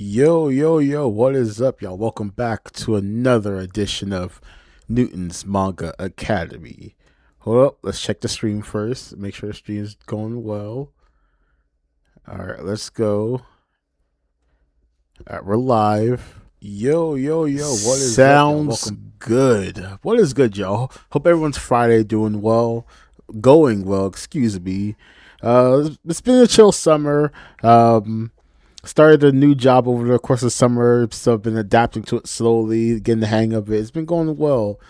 Yo, yo, yo, what is up, y'all? Welcome back to another edition of Newton's Manga Academy. Hold up, let's check the stream first. Make sure the stream is going well. Alright, let's go. Alright, we're live. Yo, yo, yo, what is up, y'all? Welcome. Good. What is good, y'all? Hope everyone's Friday doing well. Going well, excuse me. It's been a chill summer. Started a new job over the course of summer, so I've been adapting to it slowly, getting the hang of it. It's been going well.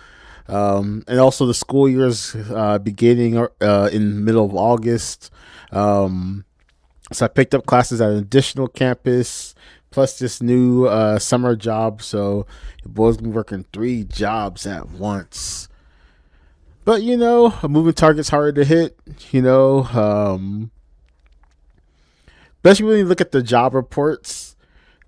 And also the school year's beginning in the middle of August. So I picked up classes at an additional campus, plus this new summer job. So your boy's been working 3 jobs at once. But, a moving target's harder to hit, especially when you look at the job reports.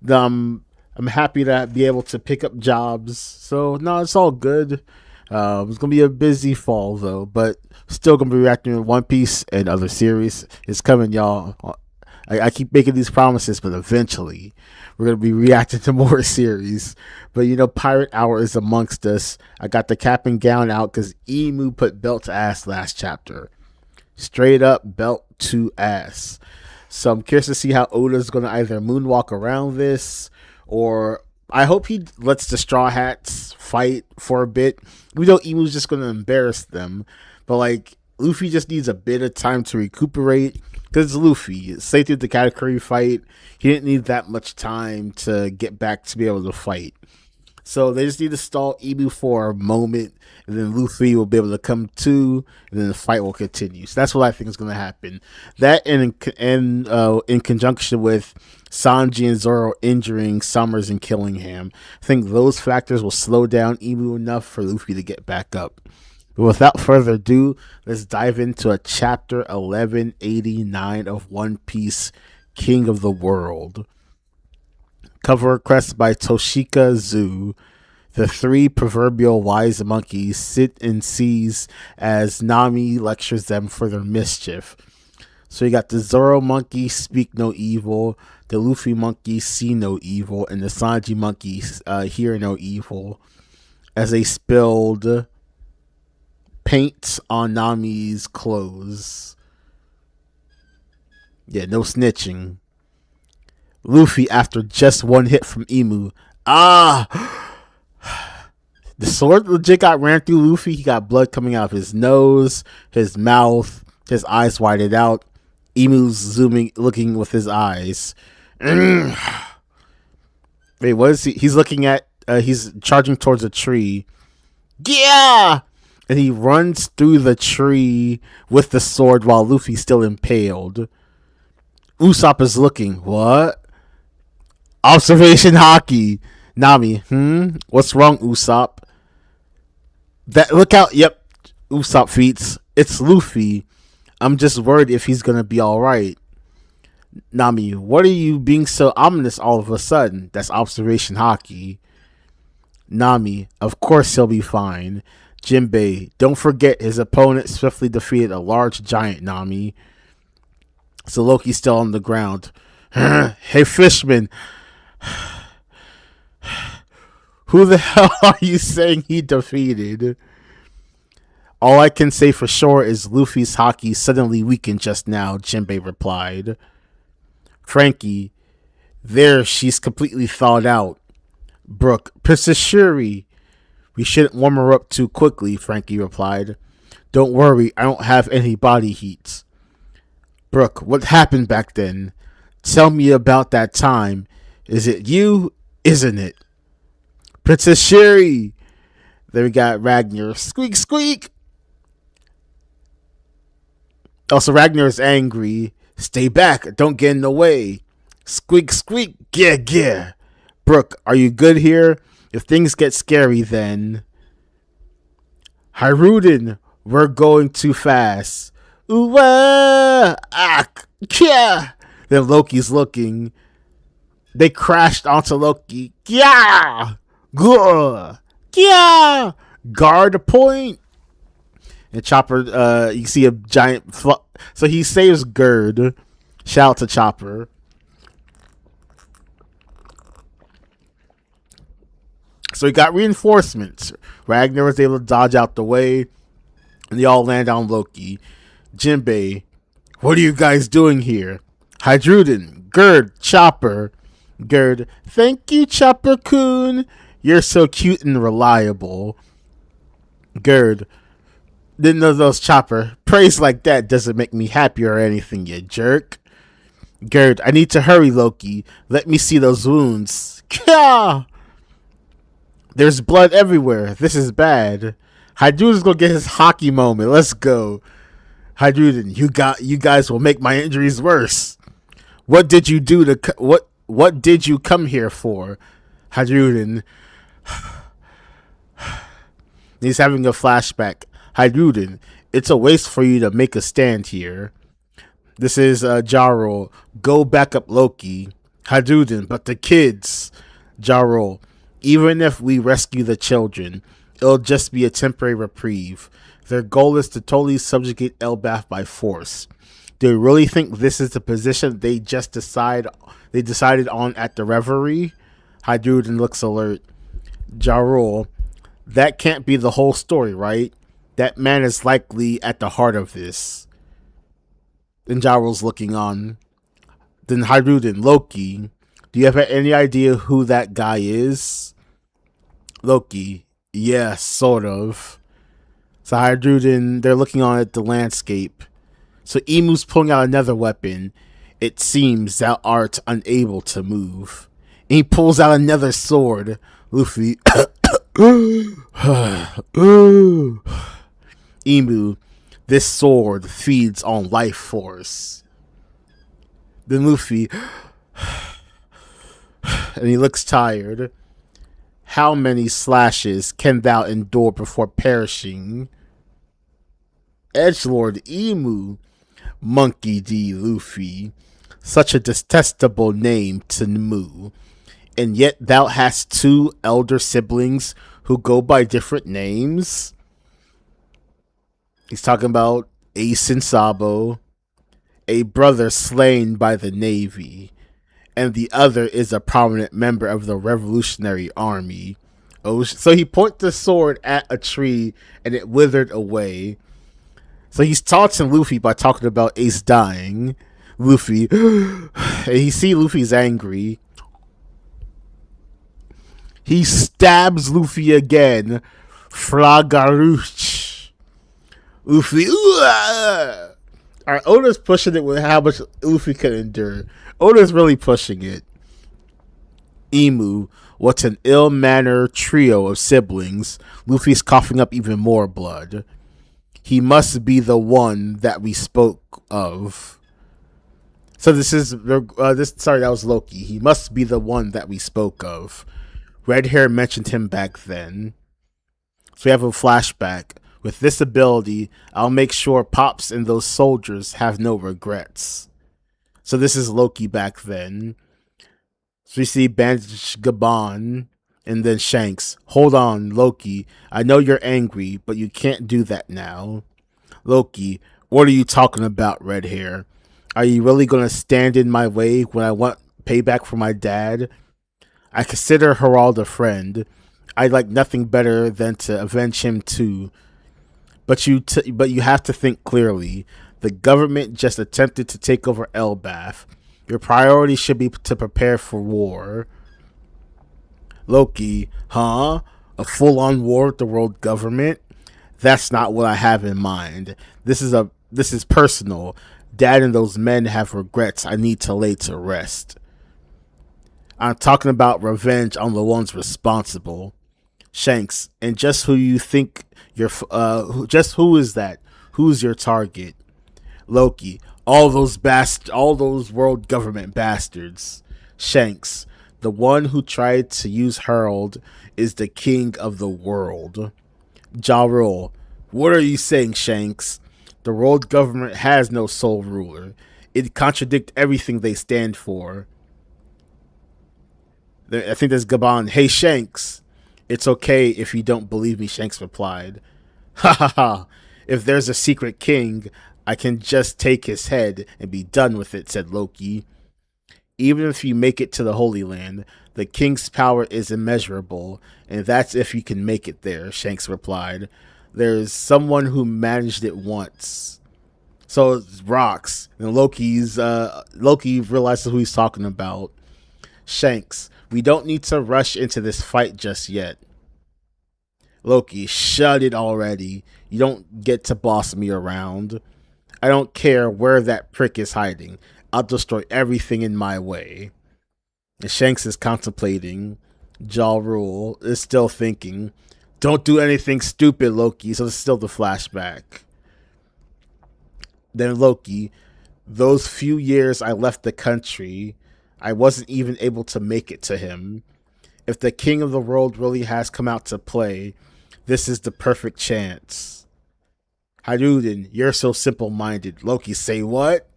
I'm happy to be able to pick up jobs. So no, it's all good. It's gonna be a busy fall though, but still gonna be reacting to One Piece and other series. It's coming, y'all. I keep making these promises, but eventually we're gonna be reacting to more series. But Pirate Hour is amongst us. I got the cap and gown out because IMU put belt to ass last chapter. Straight up belt to ass. So I'm curious to see how Oda's going to either moonwalk around this, or I hope he lets the Straw Hats fight for a bit. We know Emu's just going to embarrass them, but Luffy just needs a bit of time to recuperate because it's Luffy. Say through the Katakuri fight, he didn't need that much time to get back to be able to fight. So they just need to stall Emu for a moment, and then Luffy will be able to come to, and then the fight will continue. So that's what I think is going to happen. That and in conjunction with Sanji and Zoro injuring Summers and killing him, I think those factors will slow down Emu enough for Luffy to get back up. But without further ado, let's dive into a chapter 1189 of One Piece, King of the World. Cover request by Toshika Zoo. The 3 proverbial wise monkeys sit and seize as Nami lectures them for their mischief. So you got the Zoro monkey, speak no evil, the Luffy monkey, see no evil, and the Sanji monkey, hear no evil, as they spilled paint on Nami's clothes. Yeah, no snitching. Luffy after just one hit from Emu. The sword legit got ran through Luffy. He got blood coming out of his nose, his mouth, his eyes widened out. Emu's zooming, looking with his eyes. Wait, what is he? He's looking at, he's charging towards a tree. Yeah! And he runs through the tree with the sword while Luffy's still impaled. Usopp is looking. What? Observation hockey. Nami, what's wrong, Usopp? Look out. Yep. Usopp feats. It's Luffy. I'm just worried if he's gonna be alright. Nami, what are you being so ominous all of a sudden? That's observation hockey. Nami, of course he'll be fine. Jinbei, don't forget his opponent swiftly defeated a large giant, Nami. So Loki's still on the ground. Hey, Fishman. Who the hell are you saying he defeated? All I can say for sure is Luffy's hockey suddenly weakened just now, Jinbei replied. Frankie, there she's completely thawed out. Brooke, Princess Shuri. We shouldn't warm her up too quickly, Frankie replied. Don't worry, I don't have any body heat. Brooke, what happened back then? Tell me about that time. Is it you? Isn't it? Princess Shuri. Then we got Ragnar. Squeak, squeak. Also, Ragnar is angry. Stay back. Don't get in the way. Squeak, squeak. Yeah, yeah. Brooke, are you good here? If things get scary, then... Hiruden, we're going too fast. Ooh, yeah. Then Loki's looking. They crashed onto Loki. Yeah! Yeah! Guard point. And Chopper, you see a giant... So he saves Gerd. Shout out to Chopper. So he got reinforcements. Ragnar was able to dodge out the way, and they all land on Loki. Jinbei, what are you guys doing here? Hydruden, Gerd, Chopper. Gerd, thank you, Chopper-kun. You're so cute and reliable. Gerd, didn't know those, Chopper. Praise like that doesn't make me happy or anything, you jerk. Gerd, I need to hurry, Loki. Let me see those wounds. Kah! There's blood everywhere. This is bad. Hydruden's gonna get his hockey moment. Let's go. Hydruden, you guys will make my injuries worse. What did you do to what did you come here for? Hydruden. He's having a flashback. Hydruden, it's a waste for you to make a stand here. This is Jarl. Go back up Loki. Hydruden, but the kids. Jarl, even if we rescue the children, it'll just be a temporary reprieve. Their goal is to totally subjugate Elbaf by force. Do you really think this is the position they decided on at the reverie? Hydruden looks alert. Jarl, that can't be the whole story, right? That man is likely at the heart of this. Then Jarl's looking on. Then Hydruden, Loki, do you have any idea who that guy is? Loki, yes, sort of. So Hydruden, they're looking on at the landscape. So Emu's pulling out another weapon. It seems thou art unable to move. And he pulls out another sword. Luffy. Emu, this sword feeds on life force. Then Luffy, and he looks tired. How many slashes can thou endure before perishing? Edgelord Emu, Monkey D. Luffy, such a detestable name to Mu, and yet thou hast two elder siblings who go by different names? He's talking about Ace and Sabo, a brother slain by the Navy, and the other is a prominent member of the Revolutionary Army. Oh, so he pointed the sword at a tree and it withered away. So he's taunting Luffy by talking about Ace dying. Luffy, and you see Luffy's angry. He stabs Luffy again. Flagaruch. Luffy, alright, Oda's pushing it with how much Luffy can endure. Oda's really pushing it. Emu, what an ill-mannered trio of siblings. Luffy's coughing up even more blood. He must be the one that we spoke of. So this is sorry, that was Loki. He must be the one that we spoke of. Red Hair mentioned him back then. So we have a flashback. With this ability, I'll make sure Pops and those soldiers have no regrets. So this is Loki back then. So we see Bandage Gaban and then Shanks. Hold on, Loki. I know you're angry, but you can't do that now. Loki, what are you talking about, Red Hair? Are you really going to stand in my way when I want payback for my dad? I consider Harald a friend. I'd like nothing better than to avenge him too. But you have to think clearly. The government just attempted to take over Elbaf. Your priority should be to prepare for war. Loki, huh? A full-on war with the world government? That's not what I have in mind. This is personal. Dad and those men have regrets I need to lay to rest. I'm talking about revenge on the ones responsible. Shanks, and just who you think you're, just who is that? Who's your target? Loki, all those world government bastards. Shanks, the one who tried to use Herald is the king of the world. Jarl, what are you saying, Shanks? The world government has no sole ruler. It contradicts everything they stand for. I think there's Gaban. Hey, Shanks. It's okay if you don't believe me, Shanks replied. Ha ha ha. If there's a secret king, I can just take his head and be done with it, said Loki. Even if you make it to the Holy Land, the king's power is immeasurable, and that's if you can make it there, Shanks replied. There's someone who managed it once. So it's rocks. And Loki realizes who he's talking about. Shanks, we don't need to rush into this fight just yet. Loki, shut it already. You don't get to boss me around. I don't care where that prick is hiding. I'll destroy everything in my way. And Shanks is contemplating. Ja Rule is still thinking. Don't do anything stupid, Loki. So it's still the flashback. Then Loki, those few years I left the country, I wasn't even able to make it to him. If the king of the world really has come out to play, this is the perfect chance. Haruden, you're so simple-minded. Loki, say what?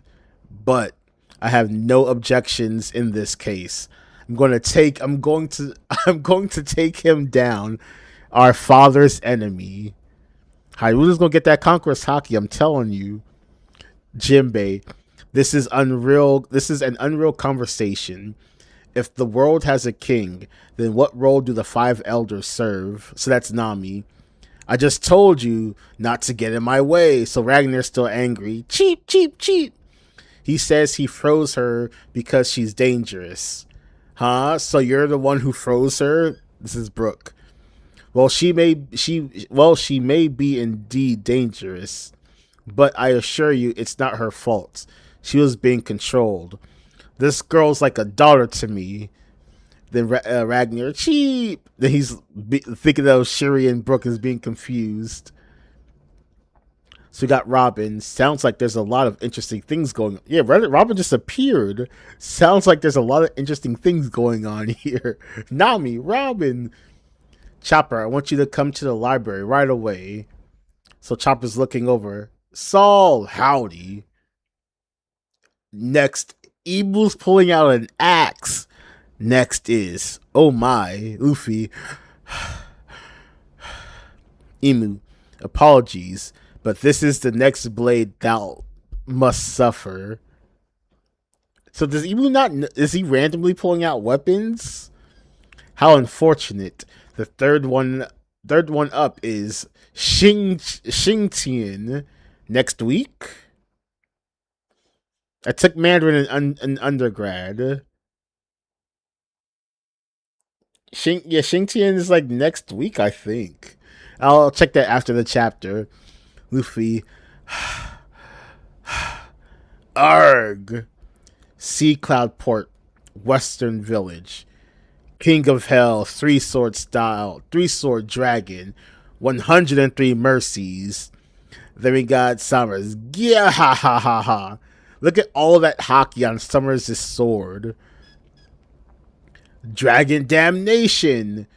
But I have no objections in this case. I'm going to take him down, our father's enemy. Haruden's going to get that Conqueror's Haki, I'm telling you. Jinbei, this is unreal. This is an unreal conversation. If the world has a king, then what role do the five elders serve? So that's Nami. I just told you not to get in my way. So Ragnar's still angry. Cheap, cheap, cheap. He says he froze her because she's dangerous. Huh? So you're the one who froze her? This is Brooke. Well, she may be indeed dangerous, but I assure you it's not her fault. She was being controlled. This girl's like a daughter to me. Then Ragnar, cheap. Then he's thinking that Shiri and Brooke is being confused. So we got Robin. Sounds like there's a lot of interesting things going on. Yeah, Robin just appeared. Sounds like there's a lot of interesting things going on here. Nami, Robin. Chopper, I want you to come to the library right away. So Chopper's looking over. Saul, howdy. Next, Ibu's pulling out an axe. Next is, oh my, Luffy. Imu, apologies, but this is the next blade thou must suffer. So does Imu not, is he randomly pulling out weapons? How unfortunate. The third one up is Xingtian next week. I took Mandarin in undergrad. Xingtian is like next week, I think. I'll check that after the chapter. Luffy. Arg. Sea Cloud Port, Western Village. King of Hell, 3-sword style, 3-sword dragon, 103 mercies. Then we got Summers. Yeah, ha ha ha ha. Look at all that haki on Summers' sword. Dragon Damnation.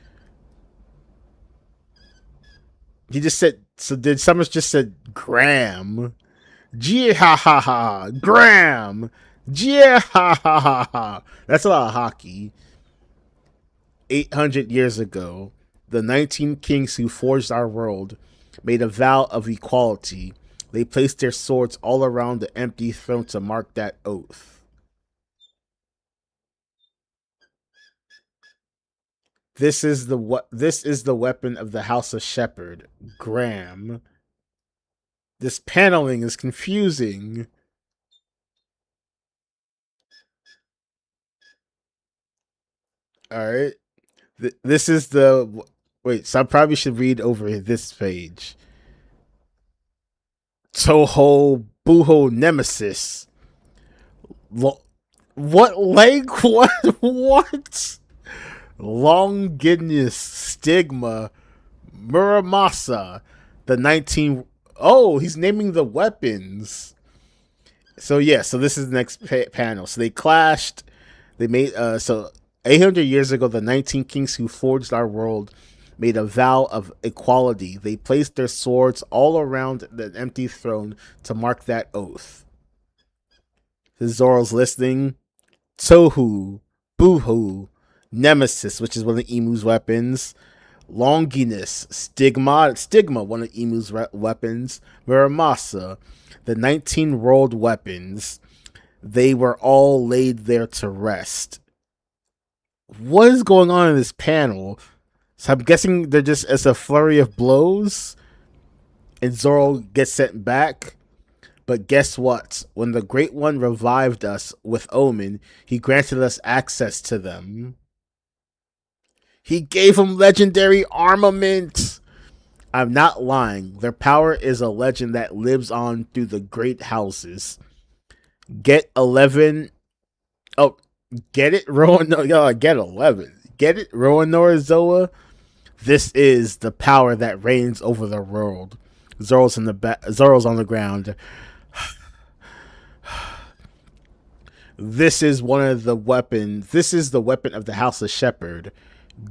He just said, so did Summers just said Graham? Yeah, ha ha ha. Graham. Yeah, ha ha ha ha. That's a lot of hockey. 800 years ago, the 19 kings who forged our world made a vow of equality. They placed their swords all around the empty throne to mark that oath. This is the weapon of the House of Shepherd, Graham. This paneling is confusing. All right. This is the wait. So I probably should read over this page. Toho Buho Nemesis. What leg? What? Longinus Stigma Muramasa. The 19. Oh, he's naming the weapons. So yeah, so this is the next panel. So they clashed. They made 800 years ago, the 19 kings who forged our world made a vow of equality. They placed their swords all around the empty throne to mark that oath. Zoro's listening. Tohu, Boohoo, Nemesis, which is one of Imu's weapons. Longinus, Stigma, one of Imu's weapons. Muramasa, the 19 world weapons. They were all laid there to rest. What is going on in this panel? So I'm guessing they're just as a flurry of blows, and Zoro gets sent back. But guess what? When the Great One revived us with Omen, he granted us access to them. He gave him legendary armament. I'm not lying. Their power is a legend that lives on through the great houses. Get 11. Oh, get it, Rowan? No, get 11. Get it, Rowan Norizoa? This is the power that reigns over the world. Zoro's Zoro's on the ground. This is one of the weapons. This is the weapon of the House of Shepherd,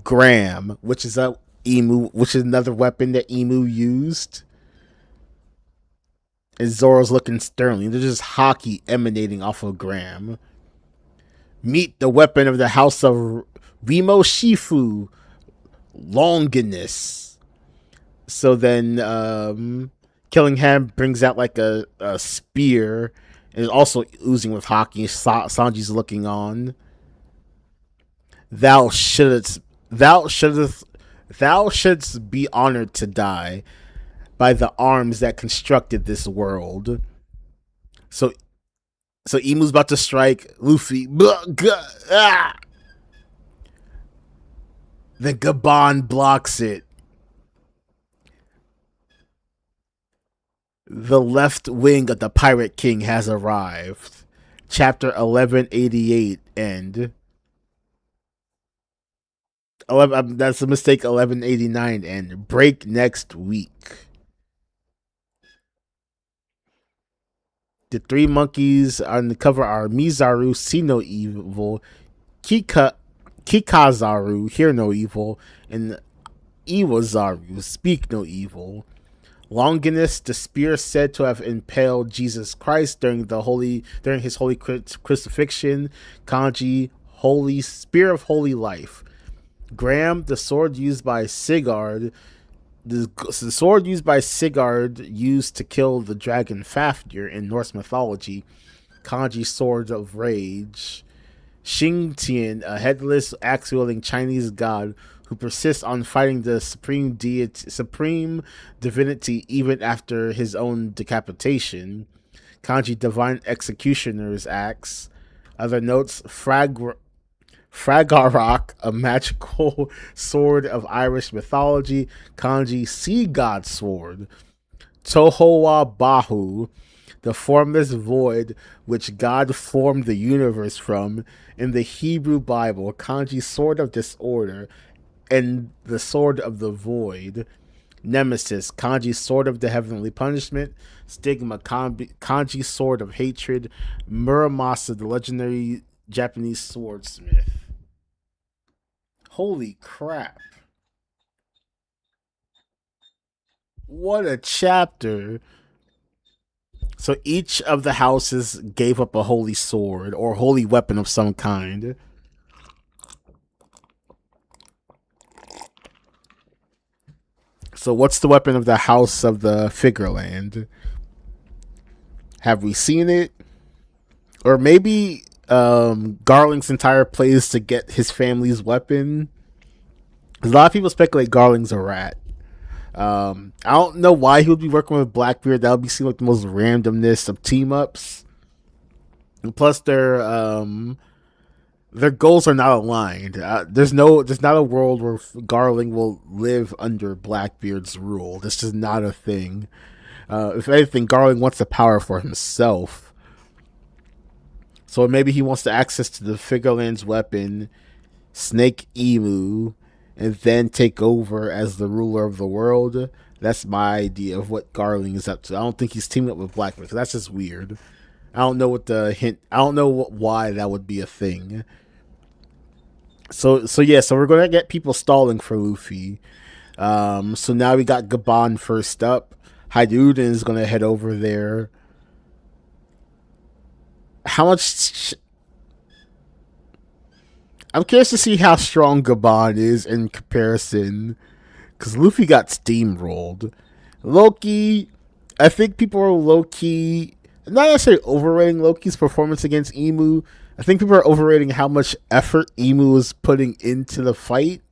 Graham, which is another weapon that Emu used. And Zoro's looking sternly. There's just hockey emanating off of Graham. Meet the weapon of the House of Remo Shifu, Longinus. So then Killingham brings out like a spear and is also oozing with hockey. Sanji's looking on. Thou shouldst be honored to die by the arms that constructed this world. So Emu's about to strike Luffy. Then Gabon blocks it. The left wing of the Pirate King has arrived. Chapter 1188 end. 11, that's a mistake. 1189 end. Break next week. The three monkeys on the cover are Mizaru, see no evil, Kikazaru, hear no evil, and Iwazaru, speak no evil. Longinus, the spear said to have impaled Jesus Christ during his holy crucifixion. Kanji, holy spear of holy life. Graham, the sword used by Sigurd. The sword used by Sigurd used to kill the dragon Fafnir in Norse mythology. Kanji, sword of rage. Xingtian, a headless, axe-wielding Chinese god who persists on fighting the supreme divinity even after his own decapitation. Kanji, divine executioner's axe. Other notes: Fragarok, a magical sword of Irish mythology. Kanji, sea god sword. Tohowa Bahu, the formless void which God formed the universe from. In the Hebrew Bible, Kanji, sword of disorder, and the sword of the void. Nemesis, Kanji, sword of the heavenly punishment. Stigma, Kanji, sword of hatred. Muramasa, the legendary Japanese swordsmith. Holy crap. What a chapter. So each of the houses gave up a holy sword or holy weapon of some kind. So what's the weapon of the House of the Figureland? Have we seen it? Or maybe Garling's entire play is to get his family's weapon. A lot of people speculate Garling's a rat. I don't know why he would be working with Blackbeard. That would be seem like the most randomness of team ups. And plus, their goals are not aligned. There's not a world where Garling will live under Blackbeard's rule. This is not a thing. If anything, Garling wants the power for himself. So maybe he wants the access to the Figureland's weapon, Snake Emu, and then take over as the ruler of the world. That's my idea of what Garling is up to. I don't think he's teaming up with Blackbeard, because that's just weird. I don't know what the hint. I don't know why that would be a thing. So we're gonna get people stalling for Luffy. So now we got Gabon first up. Haiduden is gonna head over there. How much? I'm curious to see how strong Gabon is in comparison, because Luffy got steamrolled. Loki, I think people are low key. not necessarily overrating Loki's performance against Emu. I think people are overrating how much effort Emu was putting into the fight.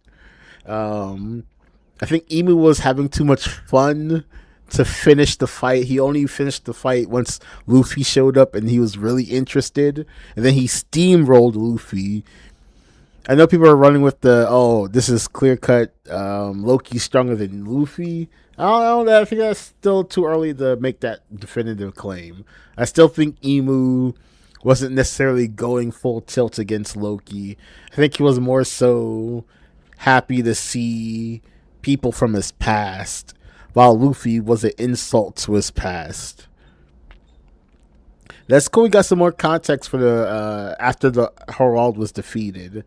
Um, I think Emu was having too much fun to finish the fight. He only finished the fight once Luffy showed up and he was really interested. And then he steamrolled Luffy. I know people are running with this is clear cut. Loki's stronger than Luffy. I don't know. I think that's still too early to make that definitive claim. I still think Emu wasn't necessarily going full tilt against Loki. I think he was more so happy to see people from his past, while Luffy was an insult to his past. That's cool. We got some more context for the after the Herald was defeated.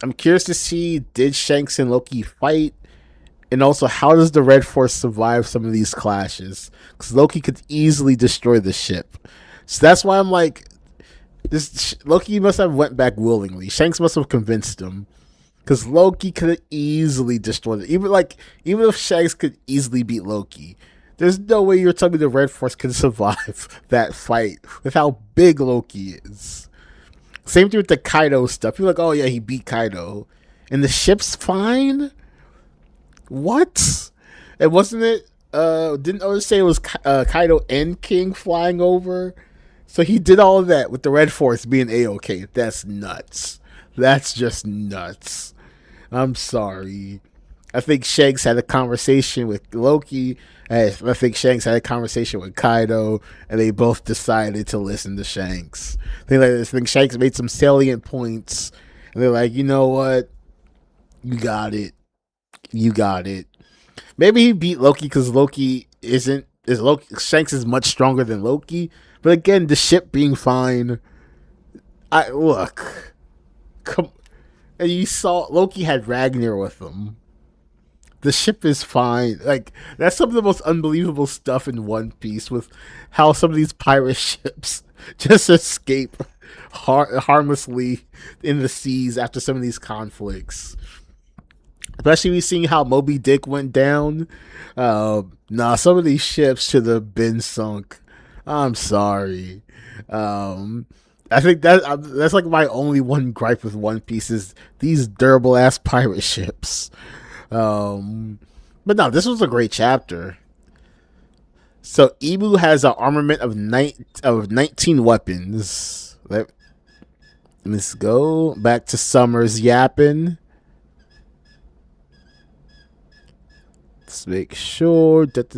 I'm curious to see, did Shanks and Loki fight, and also how does the Red Force survive some of these clashes? Because Loki could easily destroy the ship, so that's why I'm like, this Loki must have went back willingly. Shanks must have convinced him. Because Loki could easily destroy it. Even if Shanks could easily beat Loki, there's no way you're telling me the Red Force can survive that fight with how big Loki is. Same thing with the Kaido stuff. You're like, oh yeah, he beat Kaido. And the ship's fine? What? And wasn't it, didn't Oda say it was Kaido and King flying over? So he did all of that with the Red Force being A-OK. That's nuts. That's just nuts. I'm sorry. I think Shanks had a conversation with Loki. I think Shanks had a conversation with Kaido, and they both decided to listen to Shanks. I think Shanks made some salient points, and they're like, you know what? You got it. You got it. Maybe he beat Loki because Shanks is much stronger than Loki. But again, the ship being fine. Come. And you saw Loki had Ragnar with him. The ship is fine. Like, that's some of the most unbelievable stuff in One Piece, with how some of these pirate ships just escape harmlessly in the seas after some of these conflicts. Especially seeing how Moby Dick went down. Some of these ships should have been sunk. I'm sorry. I think that's like my only one gripe with One Piece is these durable ass pirate ships. But no, this was a great chapter. So Emu has an armament of 19 weapons. Let's go back to Summer's yapping. Let's make sure. It's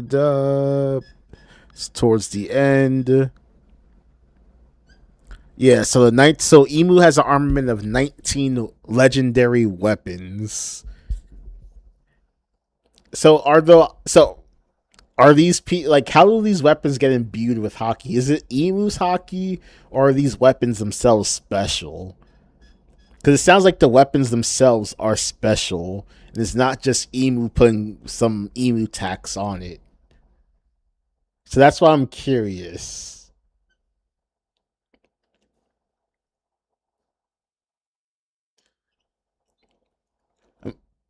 towards the end. Yeah, so Emu has an armament of 19 legendary weapons. So are these how do these weapons get imbued with hockey? Is it Emu's hockey, or are these weapons themselves special? Because it sounds like the weapons themselves are special, and it's not just Emu putting some Emu tax on it. So that's why I'm curious.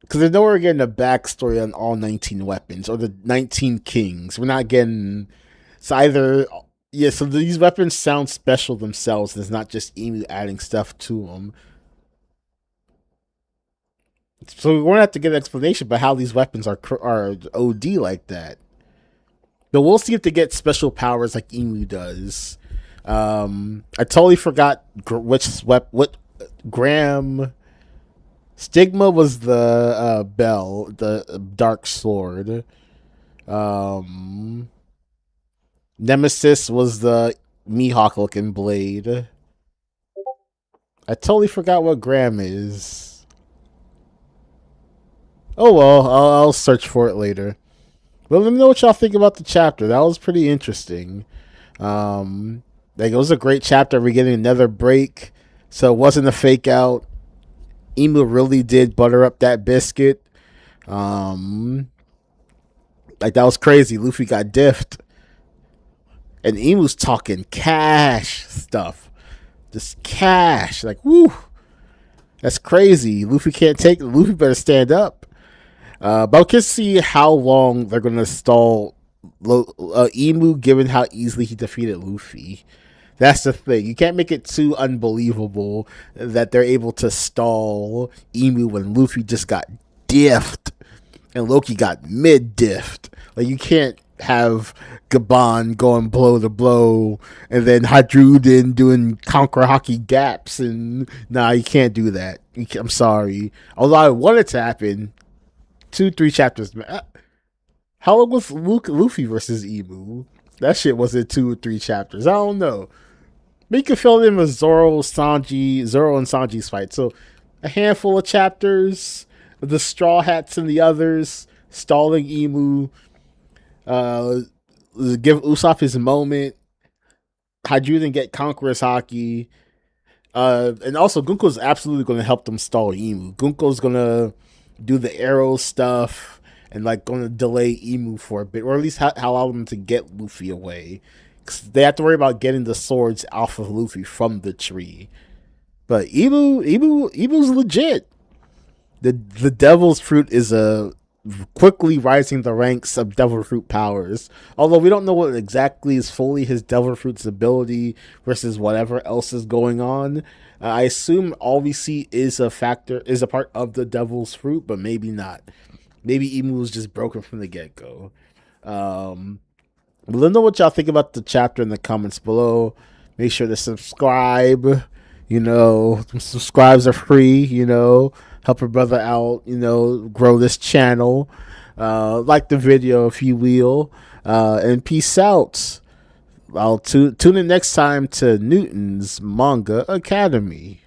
Because there's nowhere getting a backstory on all 19 weapons or the 19 kings. We're not getting. So either. Yeah, so these weapons sound special themselves. There's not just Emu adding stuff to them. So we're going to have to get an explanation about how these weapons are OD like that. But we'll see if they get special powers like Emu does. I totally forgot what Graham. Stigma was the bell, the dark sword. Nemesis was the Mihawk looking blade. I totally forgot what Graham is. Oh well, I'll search for it later. But let me know what y'all think about the chapter. That was pretty interesting. It was a great chapter. We're getting another break, so it wasn't a fake out. Emu really did butter up that biscuit. That was crazy. Luffy got diffed. And Emu's talking cash stuff. Just cash. Like, woo. That's crazy. Luffy can't take it. Luffy better stand up. But I can see how long they're going to stall Emu, given how easily he defeated Luffy. That's the thing. You can't make it too unbelievable that they're able to stall Emu when Luffy just got diffed and Loki got mid diffed. Like, you can't have Gabon going blow to blow and then Hadruden doing conquer hockey gaps, and nah, you can't do that. I'm sorry. Although I want it to happen, 2-3 chapters. How long was Luffy versus Emu? That shit was in 2 or 3 chapters. I don't know. But you can fill it in with Zoro and Sanji's fight. So a handful of chapters with the Straw Hats and the others stalling Emu. Give Usopp his moment. Hydruden get Conqueror's Hockey. And also, Gunko's absolutely going to help them stall Emu. Gunko's going to do the arrow stuff and like going to delay Emu for a bit, or at least allow them to get Luffy away. Cause they have to worry about getting the swords off of Luffy from the tree. But Emu's legit. The Devil's Fruit is a quickly rising the ranks of Devil Fruit powers. Although we don't know what exactly is fully his Devil Fruit's ability versus whatever else is going on. I assume all we see is a part of the Devil's Fruit, but maybe not. Maybe Emu was just broken from the get-go. Let me know what y'all think about the chapter in the comments below. Make sure to subscribe. Subscribes are free, help a brother out, grow this channel. Like the video if you will. And peace out. I'll tune in next time to Newton's Manga Academy.